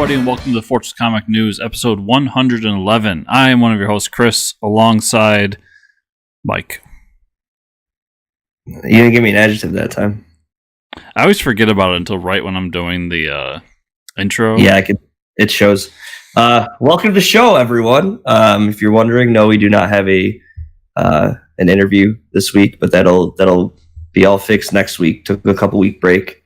everybody, and welcome to the Fortress Comic News, episode 111. I am one of your hosts, Chris, alongside Mike. You didn't give me an adjective that time. I always forget about it until right when I'm doing the intro. Yeah, it shows. Welcome to the show, everyone. If you're wondering, no, we do not have an interview this week, but that'll be all fixed next week. Took a couple week break.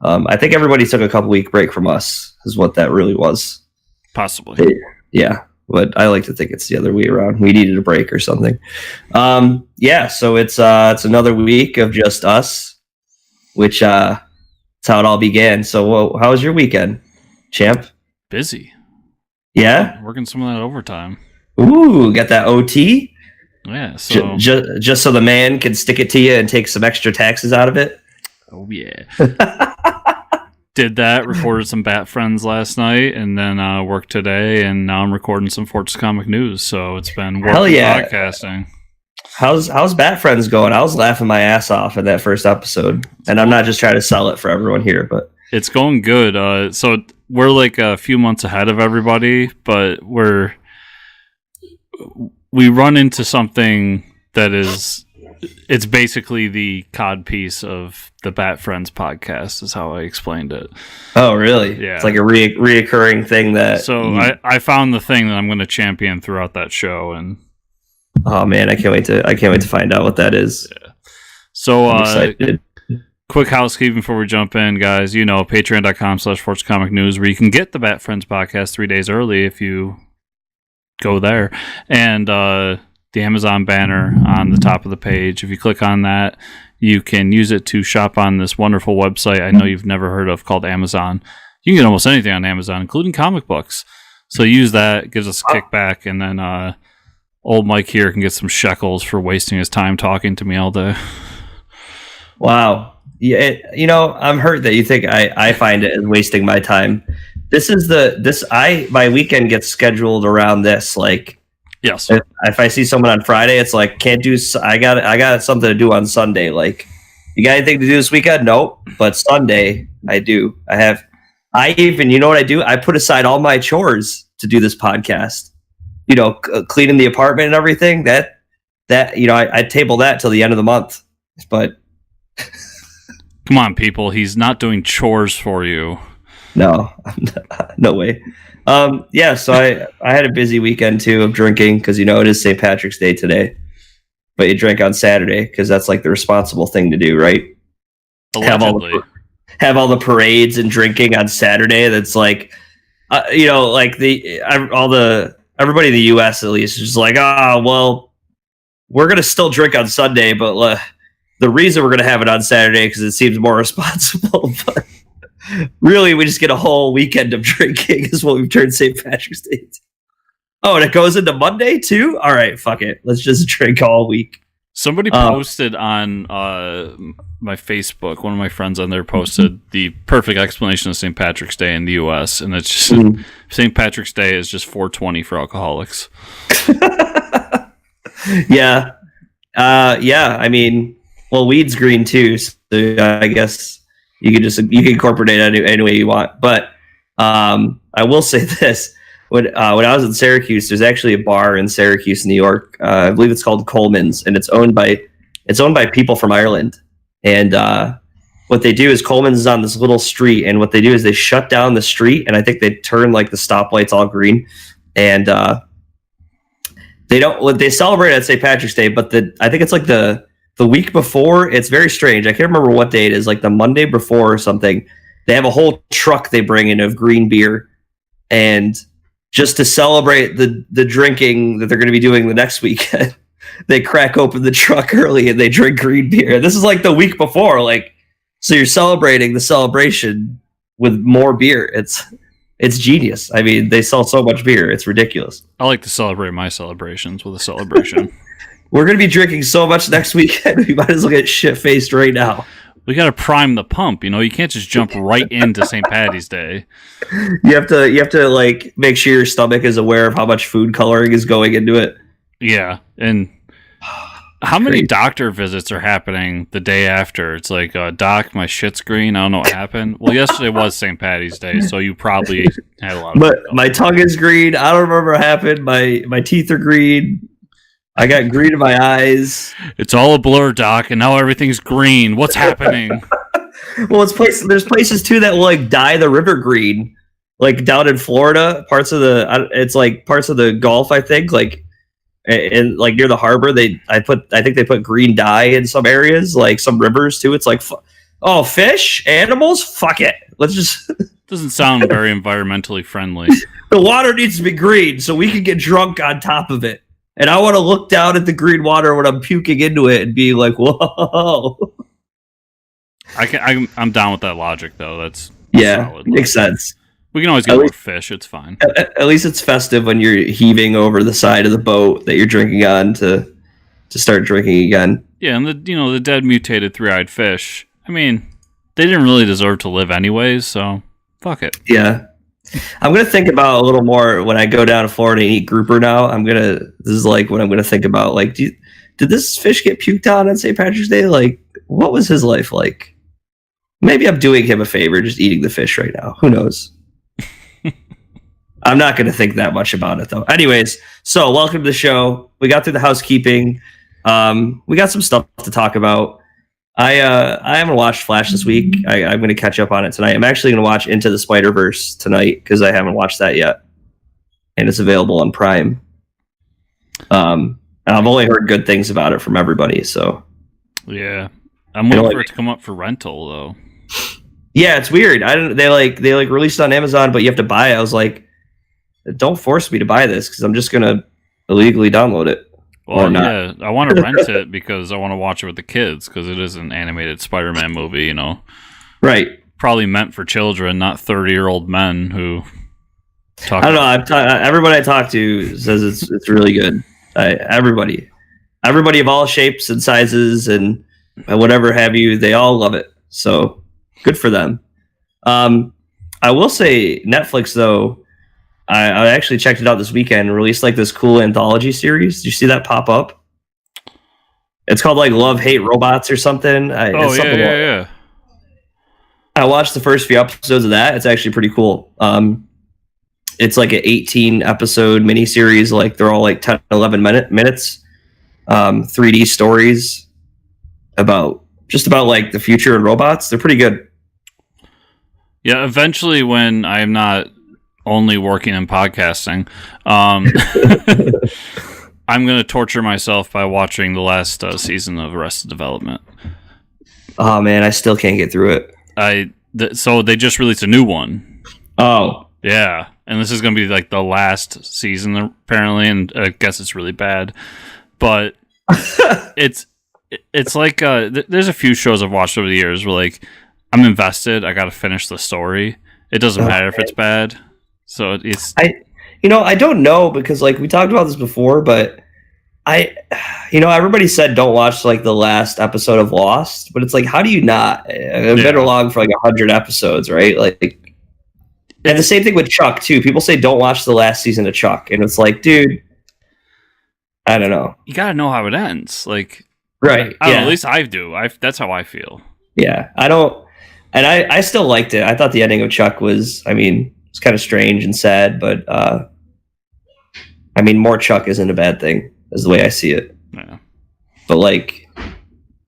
I think everybody took a couple week break from us, is what that really was. Possibly. Yeah, but I like to think it's the other way around. We needed a break or something. So it's another week of just us, which that's how it all began. So how was your weekend, champ? Busy. Yeah? Working some of that overtime. Ooh, got that OT? Yeah, so... Just so the man can stick it to you and take some extra taxes out of it? Oh, yeah. Did that, recorded some Bat Friends last night, and then worked today, and now I'm recording some Fortress Comic News, so it's been work podcasting. How's Bat Friends going? I was laughing my ass off in that first episode, and I'm not just trying to sell it for everyone here, but... It's going good. So we're like a few months ahead of everybody, but we run into something that is... It's basically the cod piece of the Bat Friends podcast, is how I explained it. Oh, really? Yeah. It's like a reoccurring thing that... So I found the thing that I'm going to champion throughout that show, and... Oh, man, I can't wait to find out what that is. Yeah. So, quick housekeeping before we jump in, guys. You know, patreon.com/FortressComicNews, where you can get the Bat Friends podcast 3 days early if you go there. And, the Amazon banner on the top of the page. If you click on that, you can use it to shop on this wonderful website I know you've never heard of called Amazon. You can get almost anything on Amazon, including comic books. So use that, it gives us a kickback, and then old Mike here can get some shekels for wasting his time talking to me all day. Wow. Yeah, I'm hurt that you think I find it as wasting my time. My weekend gets scheduled around this, like... Yes. If I see someone on Friday, it's like, can't do. I got something to do on Sunday. Like, you got anything to do this weekend? Nope. But Sunday, I do. You know what I do? I put aside all my chores to do this podcast. Cleaning the apartment and everything. I table that till the end of the month. But come on, people, he's not doing chores for you. No, no way. So I had a busy weekend too of drinking because it is St. Patrick's Day today, but you drink on Saturday because that's like the responsible thing to do, right? Allegedly. Have all the parades and drinking on Saturday. That's like, everybody in the U.S. at least is just like, we're gonna still drink on Sunday, but the reason we're gonna have it on Saturday because it seems more responsible, but. Really, we just get a whole weekend of drinking is what we've turned St. Patrick's Day to. Oh, and it goes into Monday too? All right, fuck it. Let's just drink all week. Somebody posted on my Facebook, one of my friends on there posted the perfect explanation of St. Patrick's Day in the U.S., and it's just St. Patrick's Day is just 420 for alcoholics. Yeah. I mean, weed's green too, so I guess... You can incorporate it any way you want. But I will say this: when I was in Syracuse, there's actually a bar in Syracuse, New York. I believe it's called Coleman's, and it's owned by people from Ireland. And what they do is Coleman's is on this little street, and what they do is they shut down the street, and I think they turn like the stoplights all green, and they celebrate at St. Patrick's Day, but I think it's like the week before. It's very strange. I can't remember what day it is, like the Monday before or something. They have a whole truck they bring in of green beer. And just to celebrate the drinking that they're going to be doing the next weekend, they crack open the truck early and they drink green beer. This is like the week before. So you're celebrating the celebration with more beer. It's genius. I mean, they sell so much beer. It's ridiculous. I like to celebrate my celebrations with a celebration. We're going to be drinking so much next weekend, we might as well get shit-faced right now. We got to prime the pump, you can't just jump right into St. Patty's Day. You have to make sure your stomach is aware of how much food coloring is going into it. Yeah, and How many doctor visits are happening the day after? It's like, Doc, my shit's green. I don't know what happened. Well, yesterday was St. Patty's Day, so you probably had a lot of... But my tongue is green. I don't remember what happened. My teeth are green. I got green in my eyes. It's all a blur, Doc, and now everything's green. What's happening? Well, there's places, too, that will, like, dye the river green. Like, down in Florida, parts of the Gulf, I think, like... And like near the harbor, I think they put green dye in some areas, like some rivers too. It's like, fish, animals, fuck it. Let's just doesn't sound very environmentally friendly. The water needs to be green so we can get drunk on top of it. And I want to look down at the green water when I'm puking into it and be like, whoa. I'm down with that logic though. That's makes sense. We can always get more fish. It's fine. At least it's festive when you're heaving over the side of the boat that you're drinking on to start drinking again. Yeah, and the dead mutated three-eyed fish. I mean, they didn't really deserve to live anyways, so fuck it. Yeah. I'm gonna think about a little more when I go down to Florida and eat grouper now. This is like what I'm gonna think about. Like, did this fish get puked on St. Patrick's Day? Like, what was his life like? Maybe I'm doing him a favor just eating the fish right now. Who knows? I'm not going to think that much about it, though. Anyways, so welcome to the show. We got through the housekeeping. We got some stuff to talk about. I haven't watched Flash this week. I'm going to catch up on it tonight. I'm actually going to watch Into the Spider-Verse tonight because I haven't watched that yet. And it's available on Prime. And I've only heard good things about it from everybody, so... Yeah. I'm waiting for it to come up for rental, though. Yeah, it's weird. They released it on Amazon, but you have to buy it. I was like, don't force me to buy this because I'm just gonna illegally download it. Well, yeah, I want to rent it because I want to watch it with the kids because it is an animated Spider-Man movie, you know. Right. Probably meant for children, not 30-year-old men who talk. I don't know. Everybody I talk to says it's really good. Everybody of all shapes and sizes and whatever have you, they all love it. So good for them. I will say Netflix though. I actually checked it out this weekend and released like this cool anthology series. Did you see that pop up? It's called like Love, Hate, Robots or something. Yeah. I watched the first few episodes of that. It's actually pretty cool. It's like an 18 episode miniseries. Like they're all like 10, 11 minutes. 3D stories about like the future and robots. They're pretty good. Yeah. Eventually when I'm not only working in podcasting, I'm going to torture myself by watching the last season of Arrested Development. Oh man, I still can't get through it. So they just released a new one. Oh yeah, and this is going to be like the last season apparently, and I guess it's really bad, but it's like there's a few shows I've watched over the years where like I'm invested. I got to finish the story. It doesn't matter if it's bad. So it's I don't know because like we talked about this before, but everybody said don't watch like the last episode of Lost, but it's like how do you not? I've been along for like 100 episodes, right? Like, and the same thing with Chuck too. People say don't watch the last season of Chuck, and it's like, dude, I don't know. You gotta know how it ends, like right? I don't know, at least I do. That's how I feel. Yeah, I don't, and I still liked it. I thought the ending of Chuck was, it's kind of strange and sad, but more Chuck isn't a bad thing, is the way I see it. Yeah. But like,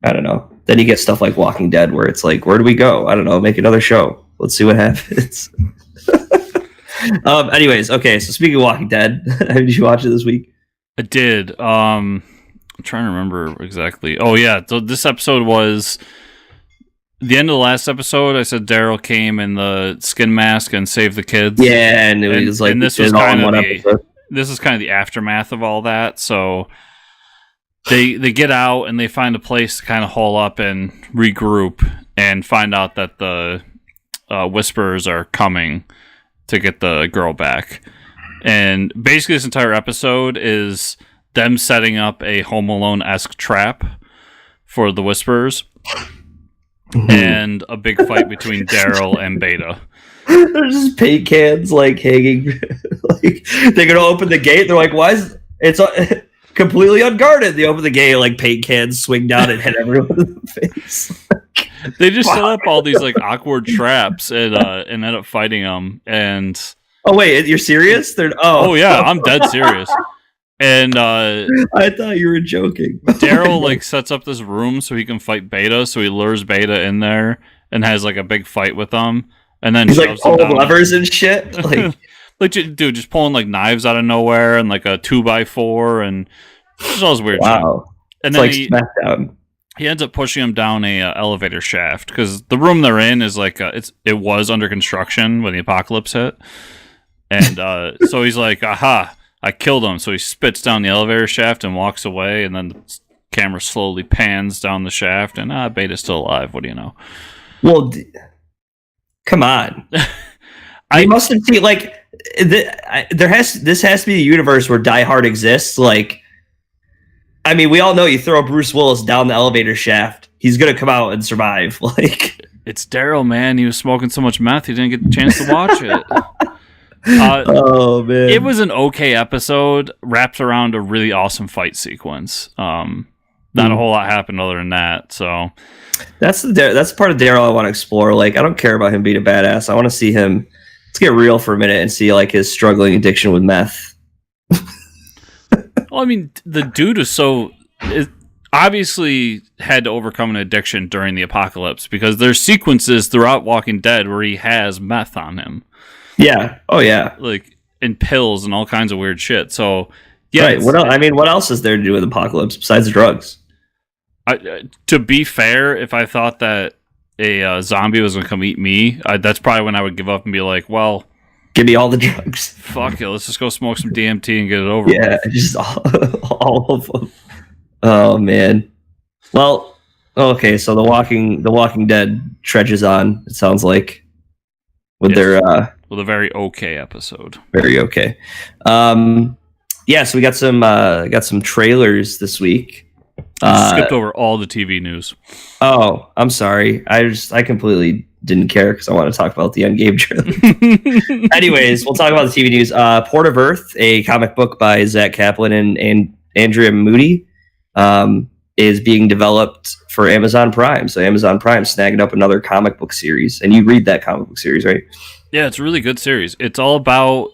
I don't know. Then you get stuff like Walking Dead, where it's like, where do we go? I don't know. Make another show. Let's see what happens. Anyways, okay. So speaking of Walking Dead, did you watch it this week? I did. I'm trying to remember exactly. Oh yeah. So this episode was. The end of the last episode, I said Daryl came in the skin mask and saved the kids. Yeah, and it was like this was kind of this is kind of the aftermath of all that. So they get out and they find a place to kind of hole up and regroup and find out that the Whisperers are coming to get the girl back. And basically, this entire episode is them setting up a Home Alone-esque trap for the Whisperers. And a big fight between Daryl and Beta. There's just paint cans like hanging. Like they're gonna open the gate. They're like, "Why is it's completely unguarded. They open the gate, like paint cans swing down and hit everyone in the face. They just set up all these like awkward traps and end up fighting them. And oh wait, you're serious? Oh yeah, I'm dead serious. And I thought you were joking. Daryl like sets up this room so he can fight Beta. So he lures Beta in there and has like a big fight with them. And then he's like pulling levers and shit. Like, dude, just pulling like knives out of nowhere and like a 2x4 and just all this weird shit. And then SmackDown. He ends up pushing him down a elevator shaft because the room they're in is like it was under construction when the apocalypse hit, and so he's like, "Aha! I killed him." So he spits down the elevator shaft and walks away, and then the camera slowly pans down the shaft, and Beta's still alive. What do you know? Well, come on. I must have seen like this has to be a universe where Die Hard exists. Like, I mean, we all know you throw Bruce Willis down the elevator shaft, he's gonna come out and survive. Like, it's Daryl, man. He was smoking so much meth, he didn't get the chance to watch it. Oh man, it was an okay episode wrapped around a really awesome fight sequence. Not a whole lot happened other than that. So that's the part of Daryl I want to explore. Like, I don't care about him being a badass. I want to see him. Let's get real for a minute and see like his struggling addiction with meth. Well, I mean, the dude is obviously had to overcome an addiction during the apocalypse because there's sequences throughout Walking Dead where he has meth on him. Yeah. Oh, yeah. Like, in pills and all kinds of weird shit. So, yeah. Right. What else is there to do with apocalypse besides drugs? To be fair, if I thought that a zombie was going to come eat me, that's probably when I would give up and be like, well, give me all the drugs. Fuck it. Let's just go smoke some DMT and get it over with. Yeah, just all of them. Oh, man. Well, okay, so The Walking Dead trudges on, it sounds like. With a very okay episode. Very okay. Yeah, so we got some trailers this week. Skipped over all the TV news. Oh, I'm sorry. I completely didn't care because I want to talk about the Endgame trailer. Anyways, we'll talk about the TV news. Port of Earth, a comic book by Zach Kaplan and Andrea Moody, is being developed for Amazon Prime. So Amazon Prime snagging up another comic book series. And you read that comic book series, right? Yeah, it's a really good series. It's all about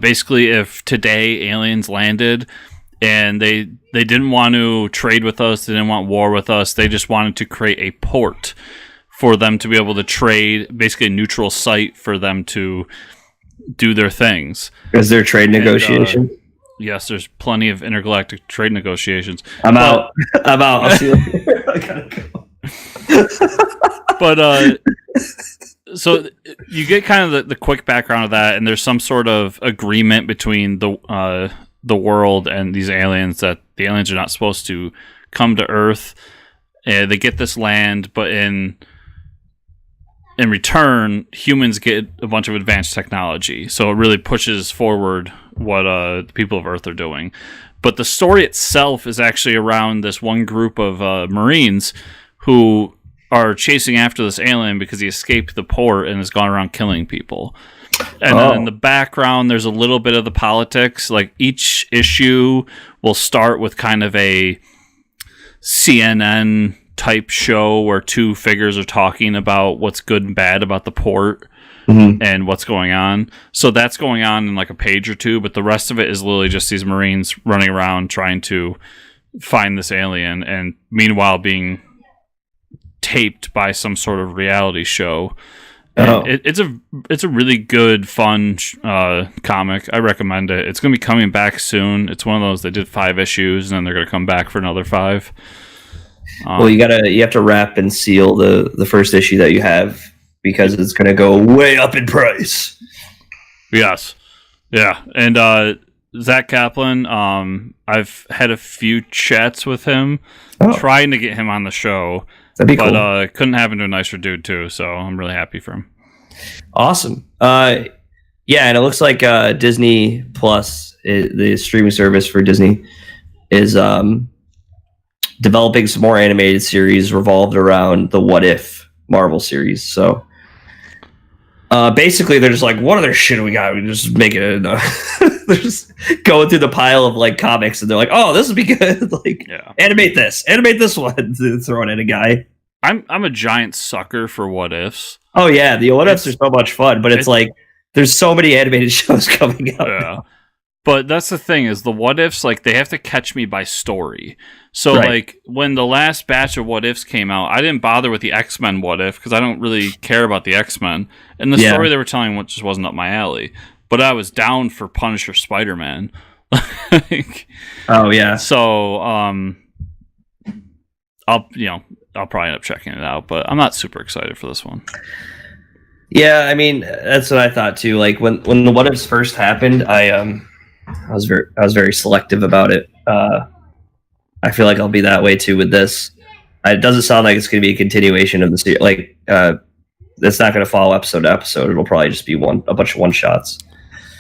basically if today aliens landed and they didn't want to trade with us, they didn't want war with us, they just wanted to create a port for them to be able to trade, basically a neutral site for them to do their things. Is there trade negotiation? Yes, there's plenty of intergalactic trade negotiations. I'm out. I'll see you. I gotta go. But so you get kind of the quick background of that, and there's some sort of agreement between the world and these aliens that the aliens are not supposed to come to Earth. They get this land, but in return, humans get a bunch of advanced technology. So it really pushes forward what the people of Earth are doing. But the story itself is actually around this one group of Marines who are chasing after this alien because he escaped the port and has gone around killing people. And then in the background, there's a little bit of the politics. Like, each issue will start with kind of a CNN type show where two figures are talking about what's good and bad about the port and what's going on. So that's going on in like a page or two, but the rest of it is literally just these Marines running around trying to find this alien, and meanwhile being taped by some sort of reality show. It's a really good, fun comic. I recommend it. It's going to be coming back soon. It's one of those, they did 5 issues and then they're going to come back for another 5. Well, you have to wrap and seal the first issue that you have because it's going to go way up in price. Yes. Yeah. And Zach Kaplan, I've had a few chats with him trying to get him on the show. That'd be cool. But couldn't happen to a nicer dude too, so I'm really happy for him. Awesome. Yeah, and it looks like Disney Plus, the streaming service for Disney, is developing some more animated series revolved around the What If Marvel series. So Basically, they're just like, what other shit do we got? We just make it. They're just going through the pile of like comics, and they're like, oh, this would be good. Like, animate this one, throwing in a guy. I'm a giant sucker for what ifs. Oh yeah, the what ifs are so much fun, but it's like there's so many animated shows coming out. Yeah. But that's the thing is the what ifs, like they have to catch me by story. So like when the last batch of what ifs came out, I didn't bother with the X-Men what if because I don't really care about the X-Men. And the story they were telling just wasn't up my alley. But I was down for Punisher Spider-Man. Oh yeah. So I'll probably end up checking it out, but I'm not super excited for this one. Yeah, I mean that's what I thought too. Like when the what ifs first happened, I was very selective about it. I feel like I'll be that way too with this. It doesn't sound like it's going to be a continuation of the series. Like it's not going to follow episode to episode. It'll probably just be a bunch of one shots.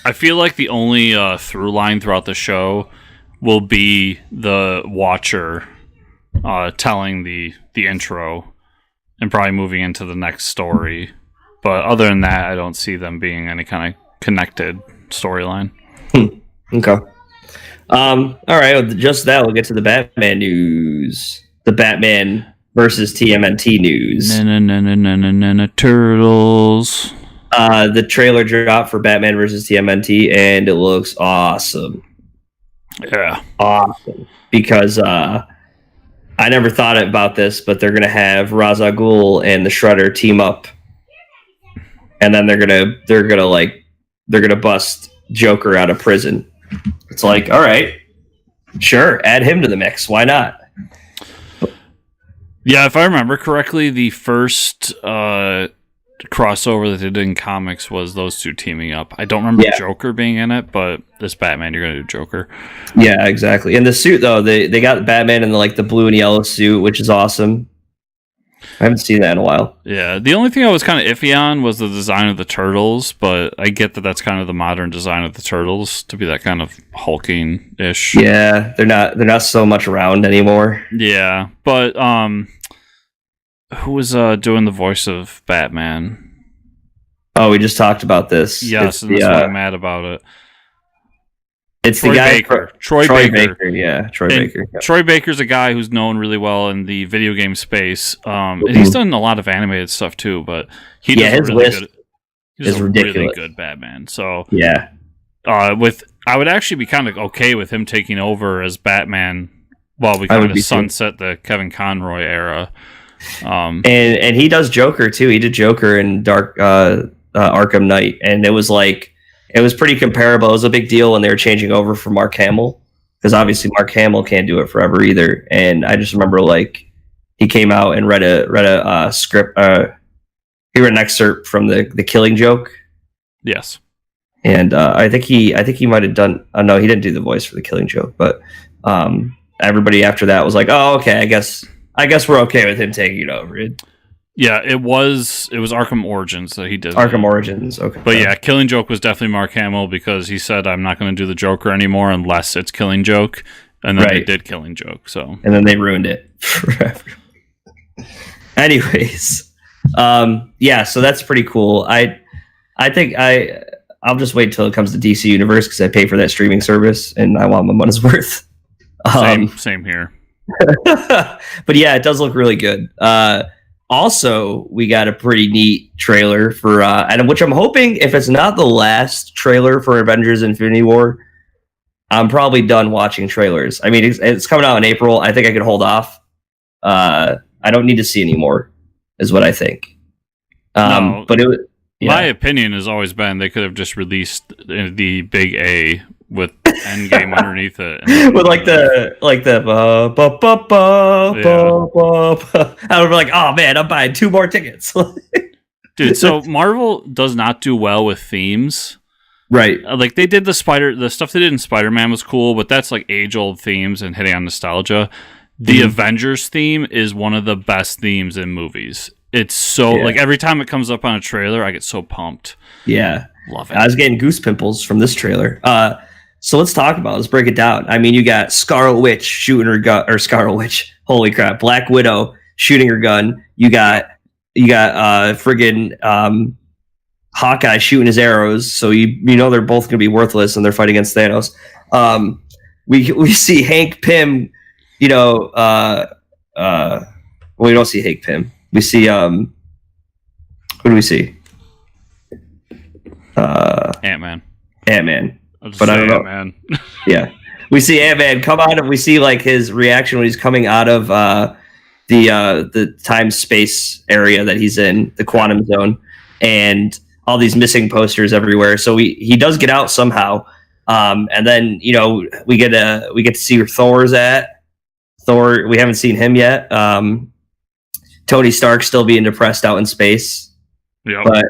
I feel like the only through line throughout the show will be the Watcher telling the intro and probably moving into the next story. But other than that, I don't see them being any kind of connected storyline. Okay. All right. Well, just that, we'll get to the Batman news. The Batman versus TMNT news. Turtles. The trailer dropped for Batman versus TMNT, and it looks awesome. Yeah. Awesome. Because I never thought about this, but they're gonna have Ra's al Ghul and the Shredder team up, and then they're gonna bust Joker out of prison. It's like, all right, sure, add him to the mix. Why not? Yeah, if I remember correctly, the first crossover that they did in comics was those two teaming up. I don't remember Joker being in it, but this Batman, you're going to do Joker. Yeah, exactly. And the suit, though, they got Batman in the blue and yellow suit, which is awesome. I haven't seen that in a while. Yeah, the only thing I was kind of iffy on was the design of the turtles, but I get that that's kind of the modern design of the turtles to be that kind of hulking-ish. Yeah, they're not so much around anymore. Yeah, but who was doing the voice of Batman? Oh, we just talked about this. Yes, and that's why I'm mad about it. It's Troy the guy Baker. Troy Baker. Yeah, Troy Baker. Yeah. Troy Baker's a guy who's known really well in the video game space. And he's done a lot of animated stuff too, but he does his really list good. Is ridiculous. Really good Batman. So yeah, I would actually be kind of okay with him taking over as Batman while we kind of sunset the Kevin Conroy era. And he does Joker too. He did Joker in Arkham Knight, and it was pretty comparable. It was a big deal when they were changing over for Mark Hamill, because obviously Mark Hamill can't do it forever either. And I just remember he came out and read a script. He read an excerpt from the Killing Joke. Yes. And I think he might have done. No, he didn't do the voice for the Killing Joke, but everybody after that was like, "Oh, okay, I guess we're okay with him taking it over." Yeah, it was Arkham Origins that he did. Arkham Origins, okay. But yeah, Killing Joke was definitely Mark Hamill because he said, "I'm not going to do the Joker anymore unless it's Killing Joke," and then they did Killing Joke. So and then they ruined it forever. Anyways, so that's pretty cool. I think I'll just wait till it comes to DC Universe because I pay for that streaming service and I want my money's worth. Same here. But yeah, it does look really good. Also, we got a pretty neat trailer for, and which I'm hoping, if it's not the last trailer for Avengers Infinity War, I'm probably done watching trailers. I mean, it's coming out in April. I think I could hold off. I don't need to see anymore, is what I think. No, but it was. Yeah. My opinion has always been they could have just released the big A with Endgame underneath it, with the I would be like, oh man, I'm buying 2 more tickets. Dude, so Marvel does not do well with themes, right? Like they did the stuff they did in Spider-Man was cool, but that's like age-old themes and hitting on nostalgia. The Avengers theme is one of the best themes in movies. It's so like every time it comes up on a trailer, I get so pumped. Yeah, love it. I was getting goose pimples from this trailer. So let's break it down. I mean, you got Scarlet Witch shooting her gun, or Scarlet Witch. Holy crap! Black Widow shooting her gun. You got friggin' Hawkeye shooting his arrows, so you know they're both going to be worthless, and they're fighting against Thanos. We see Hank Pym, we don't see Hank Pym. We see who do we see? Ant-Man. But I don't know. Ant-Man. Yeah, we see Ant-Man come out of. We see like his reaction when he's coming out of the time space area that he's in, the quantum zone, and all these missing posters everywhere. So he does get out somehow, and then we get to see where Thor's at. Thor, we haven't seen him yet. Tony Stark still being depressed out in space. Yep. But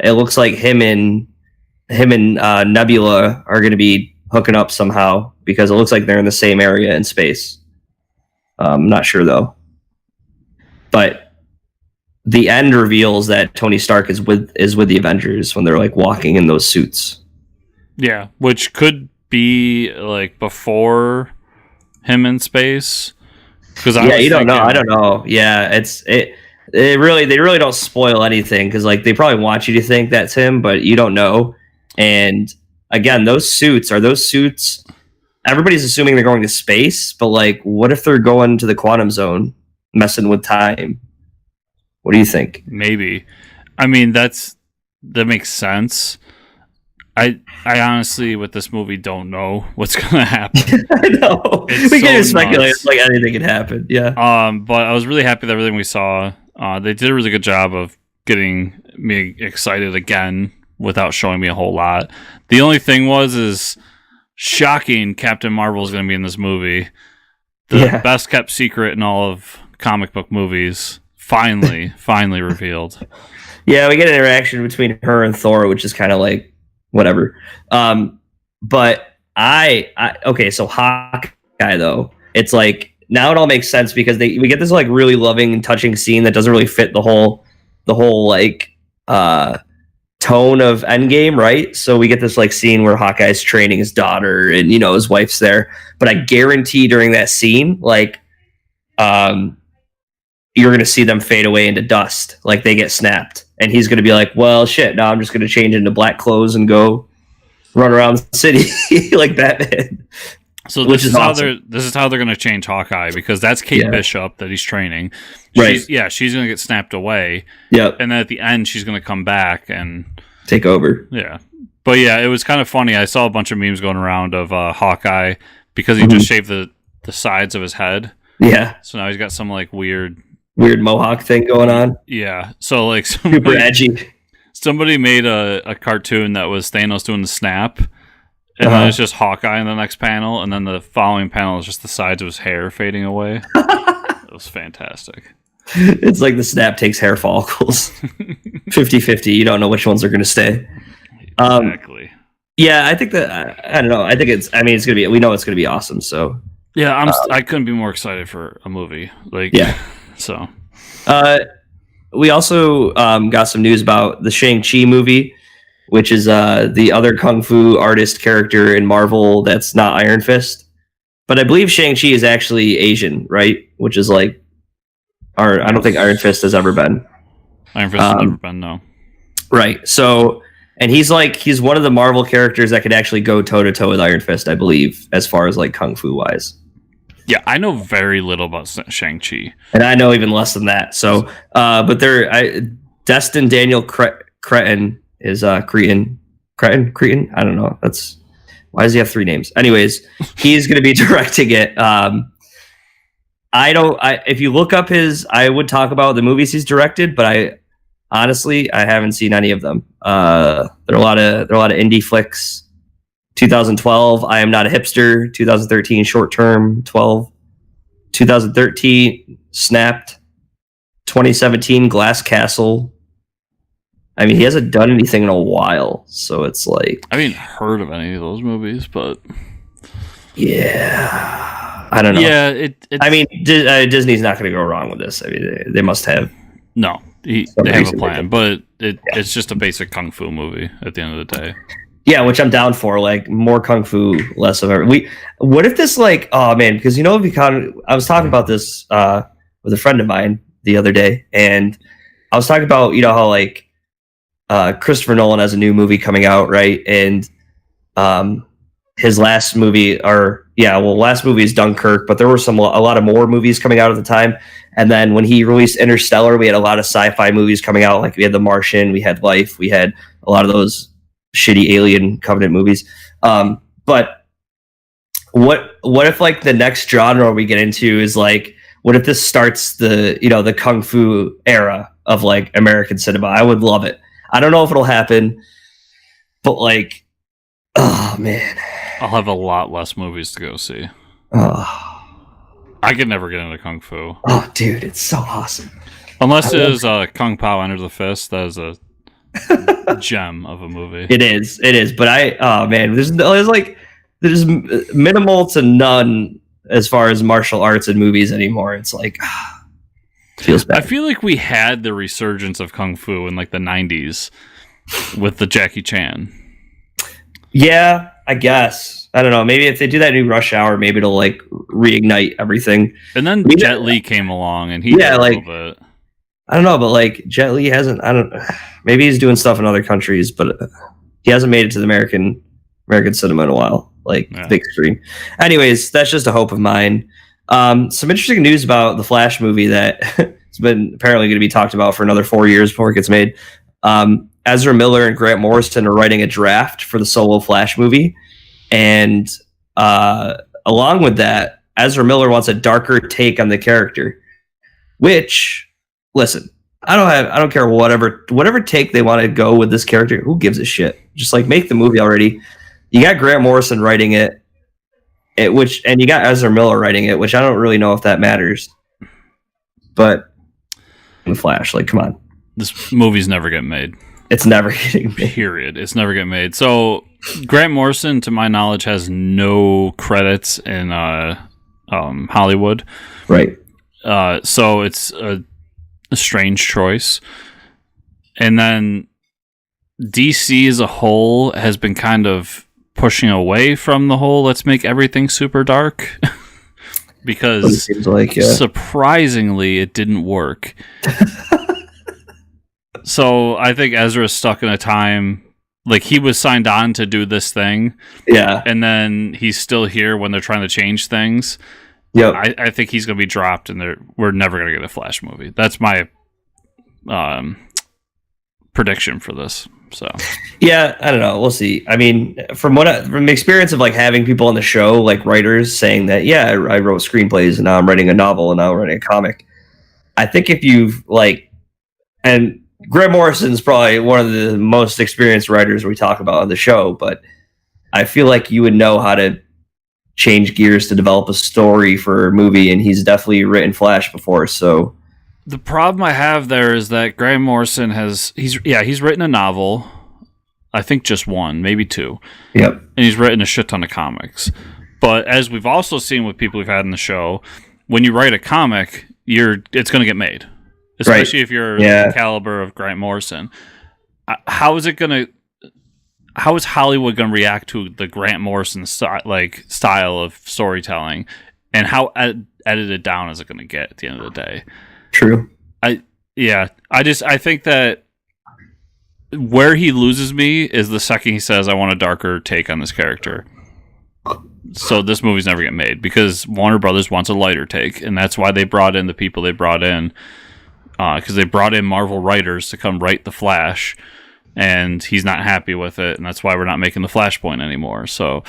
it looks like him and Nebula are going to be hooking up somehow, because it looks like they're in the same area in space. I'm not sure though. But the end reveals that Tony Stark is with the Avengers when they're like walking in those suits. Yeah, which could be like before him in space. Because don't know. I don't know. Yeah, they really don't spoil anything, because like they probably want you to think that's him, but you don't know. And again, those suits. Everybody's assuming they're going to space, but like, what if they're going to the quantum zone, messing with time? What do you think? Maybe. I mean, that makes sense. I honestly, with this movie, don't know what's gonna happen. I know. We can just speculate like anything could happen. Yeah. But I was really happy with everything we saw. They did a really good job of getting me excited again without showing me a whole lot. The only thing is shocking. Captain Marvel is going to be in this movie. The best kept secret in all of comic book movies. Finally revealed. Yeah, we get an interaction between her and Thor, which is kind of like whatever. But so Hawkeye though, it's like now it all makes sense, because we get this like really loving and touching scene that doesn't really fit the whole like tone of Endgame, right? So we get this like scene where Hawkeye's training his daughter, and his wife's there. But I guarantee during that scene, like you're going to see them fade away into dust, like they get snapped, and he's going to be like, well, shit, now I'm just going to change into black clothes and go run around the city like Batman. So this is awesome. This is how they're going to change Hawkeye, because that's Kate Bishop that he's training. She's going to get snapped away. Yep. And then at the end, she's going to come back and take over. Yeah. But yeah, it was kind of funny. I saw a bunch of memes going around of Hawkeye, because he just shaved the sides of his head. Yeah. So now he's got some like weird mohawk thing going on. Yeah. So like super edgy. Somebody made a cartoon that was Thanos doing the snap, and then it's just Hawkeye in the next panel, and then the following panel is just the sides of his hair fading away. It was fantastic. It's like the snap takes hair follicles. 50-50. You don't know which ones are going to stay. Exactly. Yeah, I think that I don't know. I think it's going to be. We know it's going to be awesome. So yeah, I couldn't be more excited for a movie. Like So. We also got some news about the Shang-Chi movie, which is the other kung fu artist character in Marvel that's not Iron Fist. But I believe Shang-Chi is actually Asian, right? Which is like, I don't think Iron Fist has ever been. Iron Fist has never been, no. Right. So, and he's one of the Marvel characters that could actually go toe-to-toe with Iron Fist, I believe, as far as like kung fu wise. Yeah, I know very little about Shang-Chi. And I know even less than that. So, but Destin Daniel Cretton is Cretan. I don't know. Why does he have three names? Anyways, he's going to be directing it. If you look up I would talk about the movies he's directed, but I haven't seen any of them. There are a lot of indie flicks. 2012, I Am Not a Hipster. 2013, Short Term 12. 2013, Snapped. 2017, Glass Castle. I mean, he hasn't done anything in a while, so it's like I haven't heard of any of those movies, but yeah, I don't know. Yeah, I mean, Disney's not going to go wrong with this. I mean, they must have. No, they have a plan, but it's just a basic kung fu movie at the end of the day. Yeah, which I'm down for. Like more kung fu, less of everything. What if this like? Oh man, because I was talking about this with a friend of mine the other day, and I was talking about how like Christopher Nolan has a new movie coming out, right? And his last movie, last movie is Dunkirk, but there were a lot of more movies coming out at the time. And then when he released Interstellar, we had a lot of sci-fi movies coming out. Like we had The Martian, we had Life, we had a lot of those shitty Alien Covenant movies. But what if like the next genre we get into is like, what if this starts the kung fu era of like American cinema? I would love it. I don't know if it'll happen, but like, oh man, I'll have a lot less movies to go see. Oh. I could never get into kung fu. Oh, dude, it's so awesome. Unless it is Kung Pao Enter the Fist, that is a gem of a movie. It is. But there's minimal to none as far as martial arts and movies anymore. It's like, it feels bad. I feel like we had the resurgence of kung fu in like the 90s with the Jackie Chan. Yeah, I guess. I don't know. Maybe if they do that new Rush Hour, maybe it'll like reignite everything. And then Jet Li came along, and he did a little bit. I don't know, but like Jet Li hasn't. Maybe he's doing stuff in other countries, but he hasn't made it to the American cinema in a while, big screen. Anyways, that's just a hope of mine. Some interesting news about the Flash movie that has been apparently going to be talked about for another 4 years before it gets made. Ezra Miller and Grant Morrison are writing a draft for the solo Flash movie. And along with that, Ezra Miller wants a darker take on the character. Which, listen, I don't care whatever take they want to go with this character. Who gives a shit? Just like make the movie already. You got Grant Morrison writing it, and you got Ezra Miller writing it, which I don't really know if that matters. But in Flash, like, come on, this movie's never getting made. It's never getting made. Period. It's never getting made. So Grant Morrison, to my knowledge, has no credits in Hollywood. Right. So it's a strange choice. And then DC as a whole has been kind of pushing away from the whole let's make everything super dark. Because surprisingly, it didn't work. So I think Ezra's stuck in a time like he was signed on to do this thing. Yeah. And then he's still here when they're trying to change things. Yeah. I think he's going to be dropped and we're never going to get a Flash movie. That's my prediction for this. So yeah, I don't know. We'll see. I mean, from the experience of like having people on the show, like writers saying that, yeah, I wrote screenplays and now I'm writing a novel and now I'm writing a comic. I think if you've and Grant Morrison's probably one of the most experienced writers we talk about on the show, but I feel like you would know how to change gears to develop a story for a movie, and he's definitely written Flash before. So the problem I have there is that Grant Morrison he's written a novel, I think just one, maybe two. Yep. And he's written a shit ton of comics. But as we've also seen with people we've had in the show, when you write a comic, it's going to get made. Especially if you're the caliber of Grant Morrison. How is Hollywood going to react to the Grant Morrison style of storytelling, and how edited down is it going to get at the end of the day? True. I think that where he loses me is the second he says, I want a darker take on this character. So this movie's never getting made because Warner Brothers wants a lighter take, and that's why they brought in the people they brought in. Because they brought in Marvel writers to come write The Flash, and he's not happy with it, and that's why we're not making The Flashpoint anymore. So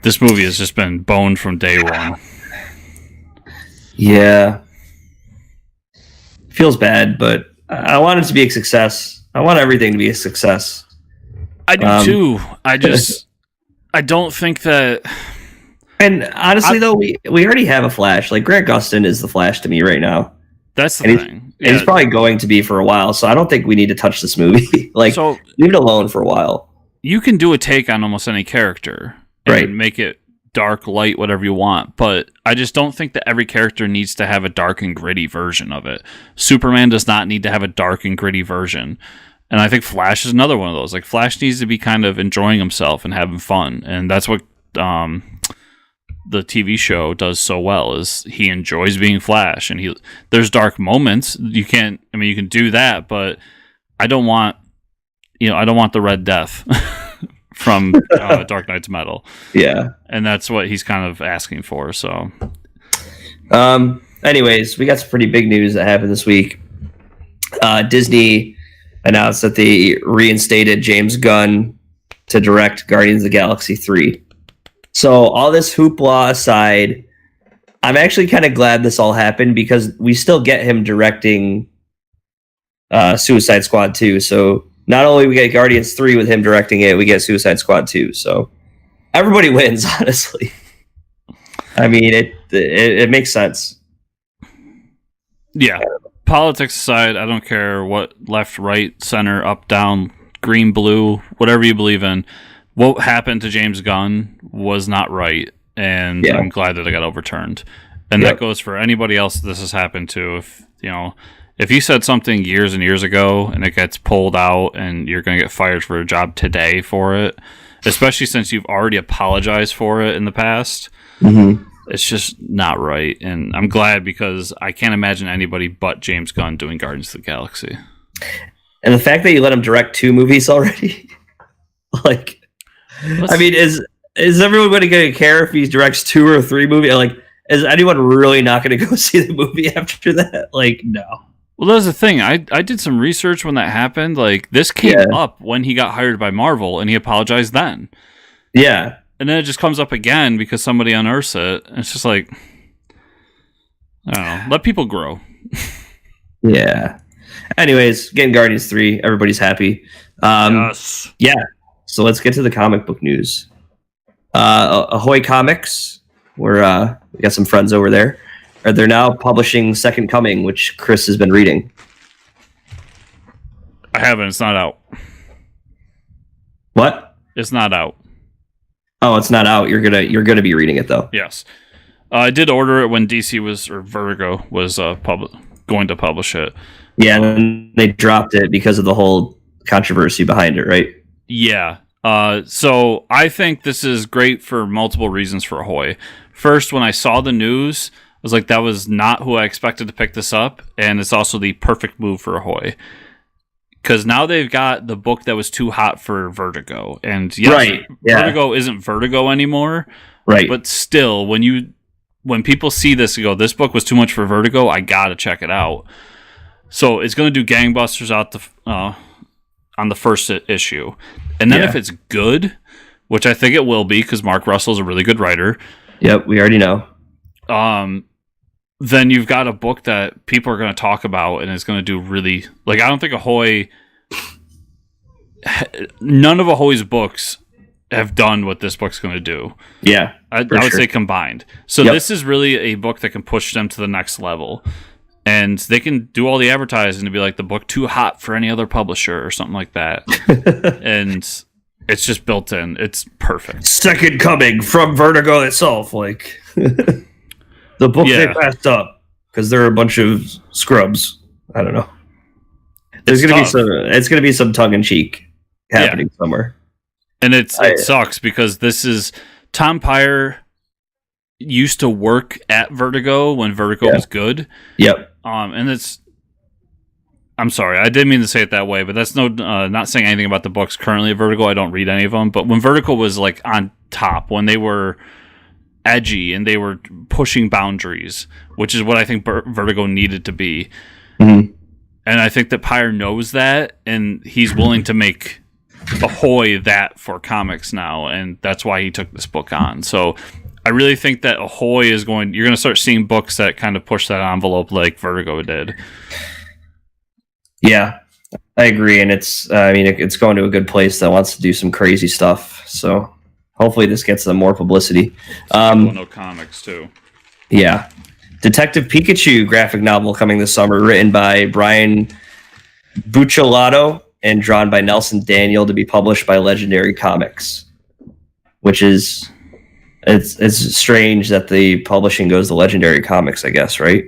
this movie has just been boned from day one. Yeah. Feels bad, but I want it to be a success. I want everything to be a success. I do too. I don't think that... And honestly, though, we already have a Flash. Like, Grant Gustin is the Flash to me right now. That's the thing. Yeah. He's probably going to be for a while, so I don't think we need to touch this movie. Leave it alone for a while. You can do a take on almost any character and make it dark, light, whatever you want, but I just don't think that every character needs to have a dark and gritty version of it. Superman does not need to have a dark and gritty version. And I think Flash is another one of those. Like, Flash needs to be kind of enjoying himself and having fun, and that's what the TV show does so well, is he enjoys being Flash, and there's dark moments. You can do that, but I don't want the Red Death from Dark Knight's Metal. Yeah. And that's what he's kind of asking for. So, anyways, we got some pretty big news that happened this week. Disney announced that they reinstated James Gunn to direct Guardians of the Galaxy 3. So all this hoopla aside, I'm actually kind of glad this all happened because we still get him directing Suicide Squad 2. So not only we get Guardians 3 with him directing it, we get Suicide Squad 2. So everybody wins, honestly. I mean, it makes sense. Yeah. Politics aside, I don't care what left, right, center, up, down, green, blue, whatever you believe in. What happened to James Gunn was not right, and I'm glad that it got overturned. And that goes for anybody else this has happened to. If you said something years and years ago and it gets pulled out and you're going to get fired for a job today for it, especially since you've already apologized for it in the past, it's just not right. And I'm glad because I can't imagine anybody but James Gunn doing Guardians of the Galaxy. And the fact that you let him direct 2 movies already, like, I mean, is everyone going to care if he directs 2 or 3 movies? Like, is anyone really not going to go see the movie after that? Like, no. Well, that's the thing. I did some research when that happened. Like, this came up when he got hired by Marvel, and he apologized then. Yeah. And then it just comes up again because somebody unearths it. And it's just like, I don't know. Let people grow. Yeah. Anyways, getting Guardians 3. Everybody's happy. Yes. Yeah. So let's get to the comic book news. Ahoy Comics, we got some friends over there. They're now publishing Second Coming, which Chris has been reading. I haven't. It's not out. What? It's not out. Oh, it's not out. You're gonna be reading it though. Yes. I did order it when Vertigo was going to publish it. Yeah, and they dropped it because of the whole controversy behind it, right? Yeah. So I think this is great for multiple reasons for Ahoy. First, when I saw the news, I was like, that was not who I expected to pick this up, and it's also the perfect move for Ahoy. Because now they've got the book that was too hot for Vertigo. And yes, Vertigo isn't Vertigo anymore. Right. But still, when people see this and go, this book was too much for Vertigo, I gotta check it out. So it's going to do gangbusters out on the first issue. And then if it's good, which I think it will be because Mark Russell's a really good writer. Yep, we already know. Then you've got a book that people are going to talk about and it's going to do really... Like, I don't think Ahoy... None of Ahoy's books have done what this book's going to do. Yeah, I would say combined. So this is really a book that can push them to the next level. And they can do all the advertising to be like the book too hot for any other publisher or something like that. And it's just built in. It's perfect. Second Coming from Vertigo itself. Like the book they passed up because they're a bunch of scrubs. I don't know. It's gonna be some tongue in cheek happening somewhere. And it sucks because this is Tom Peyer used to work at Vertigo when Vertigo was good. Yep. And I'm sorry, I didn't mean to say it that way, but that's not saying anything about the books currently at Vertigo. I don't read any of them, but when Vertigo was like on top, when they were edgy and they were pushing boundaries, which is what I think Vertigo needed to be. Mm-hmm. And I think that Peyer knows that, and he's willing to make Ahoy that for comics now, and that's why he took this book on. So I really think that Ahoy you're going to start seeing books that kind of push that envelope like Vertigo did. Yeah, I agree. And it's going to a good place that wants to do some crazy stuff. So hopefully this gets them more publicity. No comics too. Yeah. Detective Pikachu graphic novel coming this summer, written by Brian Buccellato and drawn by Nelson Daniel, to be published by Legendary Comics, which is... It's strange that the publishing goes to Legendary Comics, I guess, right?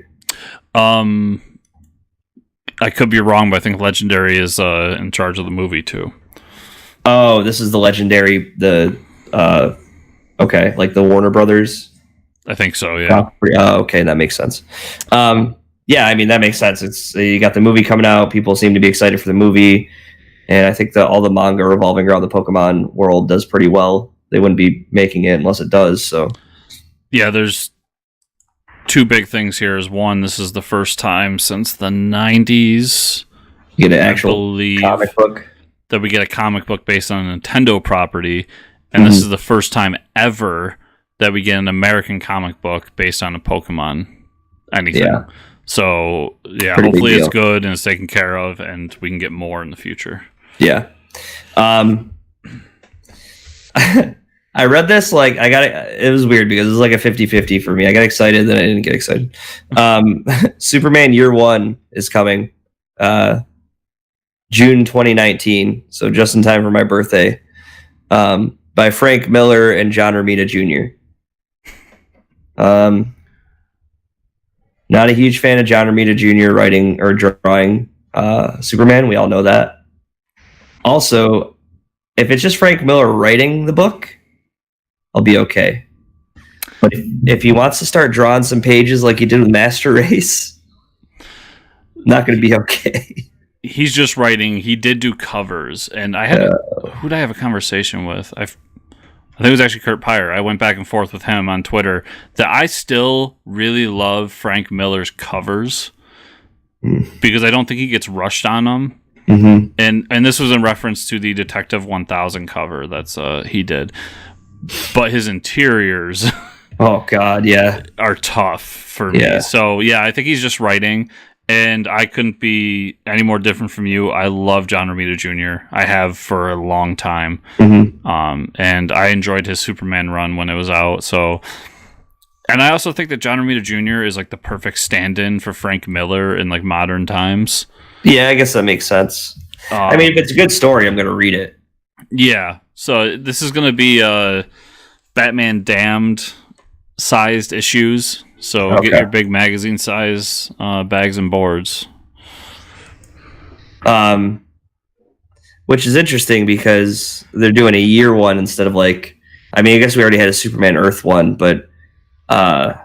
I could be wrong, but I think Legendary is in charge of the movie too. Oh, this is the Legendary, like the Warner Brothers. I think so, yeah. Okay, that makes sense. Yeah, I mean, that makes sense. It's you got the movie coming out. People seem to be excited for the movie. And I think that all the manga revolving around the Pokemon world does pretty well. They wouldn't be making it unless it does. So, yeah, there's two big things here. Is one, this is the first time since the 90s you get an actual comic book that we get a comic book based on a Nintendo property, and this is the first time ever that we get an American comic book based on a Pokemon anything. Yeah. So, yeah, pretty hopefully it's good and it's taken care of, and we can get more in the future. Yeah. I read this, like, it was weird because it was like a 50-50 for me. I got excited, then I didn't get excited. Superman Year One is coming June 2019, so just in time for my birthday, by Frank Miller and John Romita Jr. Not a huge fan of John Romita Jr. writing or drawing Superman. We all know that. Also, if it's just Frank Miller writing the book, I'll be okay. But if he wants to start drawing some pages like he did with Master Race, I'm not going to be okay. He's just writing. He did do covers, and I had who did I have a conversation with? I think it was actually Kurt Pyre. I went back and forth with him on Twitter that I still really love Frank Miller's covers because I don't think he gets rushed on them. Mm-hmm. And this was in reference to the Detective 1000 cover that's he did. But his interiors oh god, yeah, are tough for me. So yeah, I think he's just writing, and I couldn't be any more different from you. I love John Romita Jr. I have for a long time. Mm-hmm. And I enjoyed his Superman run when it was out. So, and I also think that John Romita Jr. is like the perfect stand-in for Frank Miller in like modern times. Yeah, I guess that makes sense. I mean, if it's a good story, I'm going to read it. Yeah. So this is going to be Batman Damned sized issues. So get your big magazine size bags and boards. Which is interesting because they're doing a year one instead of like, I mean, I guess we already had a Superman Earth one, but a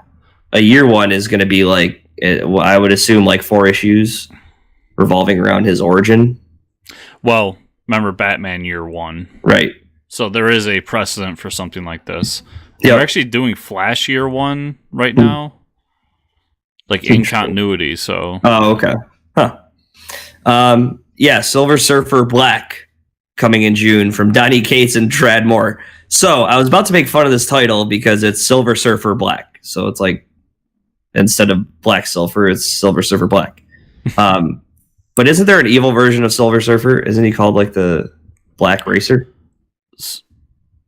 year one is going to be like, I would assume like 4 issues revolving around his origin. Well, remember Batman Year One, right? So there is a precedent for something like this. They're actually doing Flash Year One right now, like in continuity. So, okay, huh? Yeah, Silver Surfer Black coming in June from Donny Cates and Trad Moore. So I was about to make fun of this title because it's Silver Surfer Black. So it's like instead of Black Silver, it's Silver Surfer Black. But isn't there an evil version of Silver Surfer? Isn't he called like the Black Racer?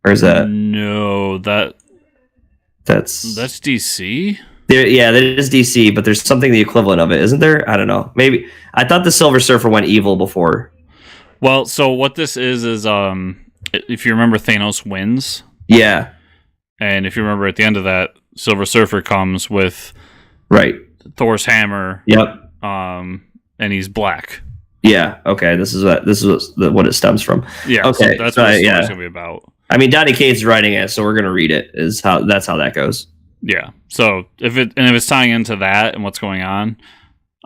Or is that no? That's DC. Yeah, that is DC, but there's something the equivalent of it, isn't there? I don't know. Maybe I thought the Silver Surfer went evil before. Well, so what this is if you remember, Thanos wins. Yeah, and if you remember, at the end of that, Silver Surfer comes with Thor's hammer. Yep. And he's black. Yeah. Okay. This is what it stems from. Yeah. Okay. So that's what the story's gonna be about. I mean, Donny Cates writing it, so we're gonna read it. That's how that goes. Yeah. So if it's tying into that and what's going on,